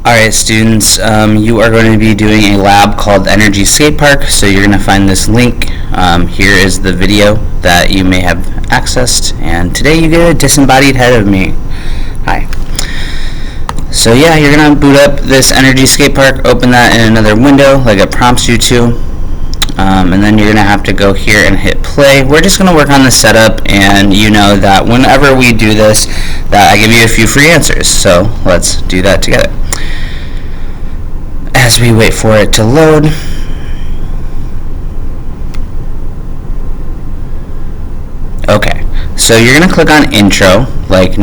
Alright students, you are going to be doing a lab called Energy Skate Park, so you're going to find this link. Here is the video that you may have accessed, and today you get a disembodied head of me. Hi. So yeah, you're going to boot up this Energy Skate Park, open that in another window like it prompts you to, and then you're going to have to go here and hit play. We're just going to work on the setup, and you know that whenever we do this, that I give you a few free answers, so let's do that together. As we wait for it to load, okay, so you're going to click on intro like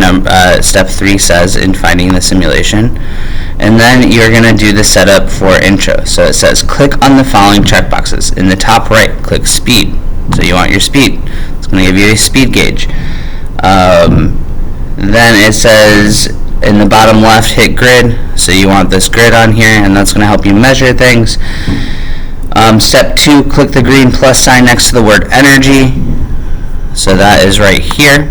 step 3 says in finding the simulation, and then you're going to do the setup for intro. So it says click on the following checkboxes. In the top right, click speed, so you want your speed. It's going to give you a speed gauge. Then it says in the bottom left, hit grid, so you want this grid on here, and that's going to help you measure things. Step 2, click the green plus sign next to the word energy, so that is right here.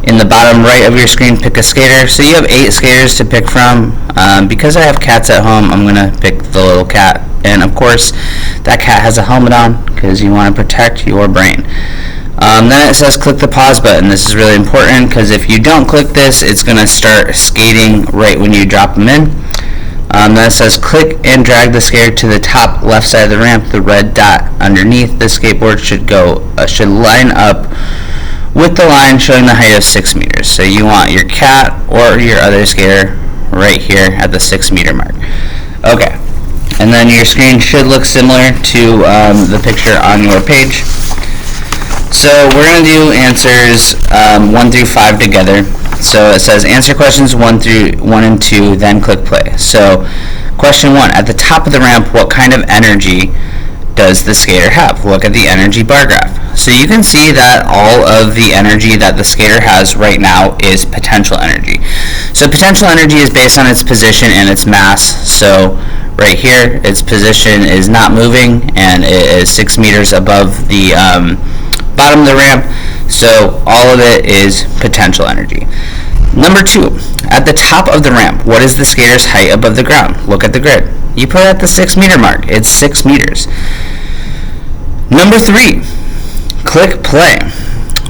In the bottom right of your screen, pick a skater. So you have 8 skaters to pick from. Because I have cats at home, I'm going to pick the little cat, and of course that cat has a helmet on because you want to protect your brain. Then it says click the pause button. This is really important because if you don't click this, it's going to start skating right when you drop them in. Then it says click and drag the skater to the top left side of the ramp. The red dot underneath the skateboard should line up with the line showing the height of 6 meters. So you want your cat or your other skater right here at the 6 meter mark. Okay, and then your screen should look similar to the picture on your page. So we're going to do answers 1 through 5 together. So it says answer questions 1 and 2, then click play. So question 1, at the top of the ramp, what kind of energy does the skater have? Look at the energy bar graph. So you can see that all of the energy that the skater has right now is potential energy. So potential energy is based on its position and its mass. So right here, its position is not moving, and it is 6 meters above the bottom of the ramp, so all of it is potential energy. Number 2, at the top of the ramp, what is the skater's height above the ground? Look at the grid. You put it at the 6 meter mark. It's 6 meters. Number 3, click play.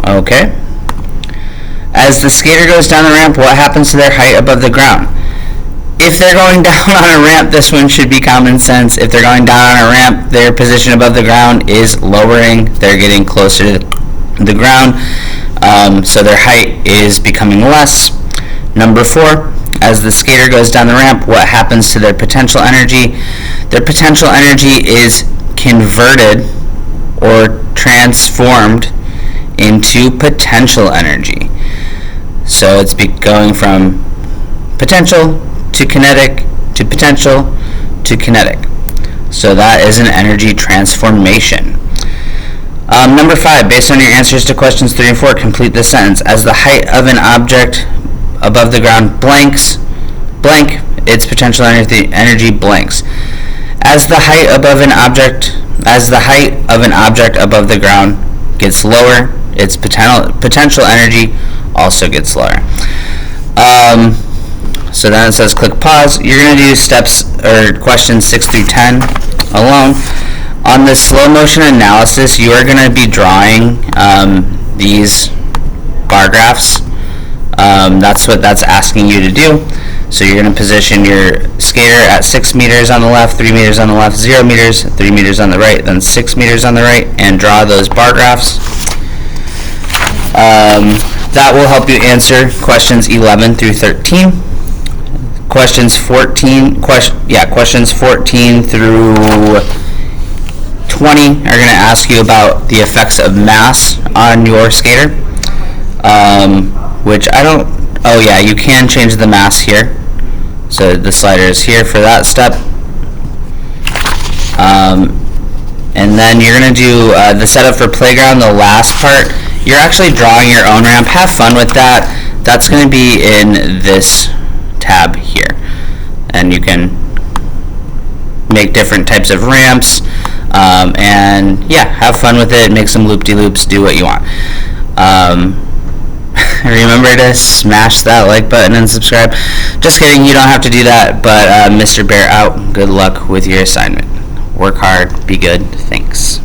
Okay. As the skater goes down the ramp, what happens to their height above the ground? If they're going down on a ramp, this one should be common sense. If they're going down on a ramp, their position above the ground is lowering. They're getting closer to the ground, so their height is becoming less. Number 4, as the skater goes down the ramp, what happens to their potential energy? Their potential energy is converted or transformed into potential energy. So it's going from potential to kinetic, to potential, to kinetic. So that is an energy transformation. Number 5, based on your answers to questions 3 and 4, complete this sentence. As the height of an object above the ground blanks, blank, its potential energy blanks. As the height of an object above the ground gets lower, its potential energy also gets lower. So then it says click pause. You're going to do questions 6 through 10 alone. On this slow motion analysis, you are going to be drawing these bar graphs. That's what that's asking you to do. So you're going to position your skater at 6 meters on the left, 3 meters on the left, 0 meters, 3 meters on the right, then 6 meters on the right, and draw those bar graphs. That will help you answer questions 11 through 13. Questions 14 through 20 are going to ask you about the effects of mass on your skater, which you can change the mass here. So the slider is here for that step. And then you're going to do the setup for playground, the last part. You're actually drawing your own ramp. Have fun with that. That's going to be in this tab here, and you can make different types of ramps, and yeah, have fun with it, make some loop-de-loops, do what you want. remember to smash that like button and subscribe. Just kidding, you don't have to do that, but Mr. Bear out. Good luck with your assignment. Work hard, be good, thanks.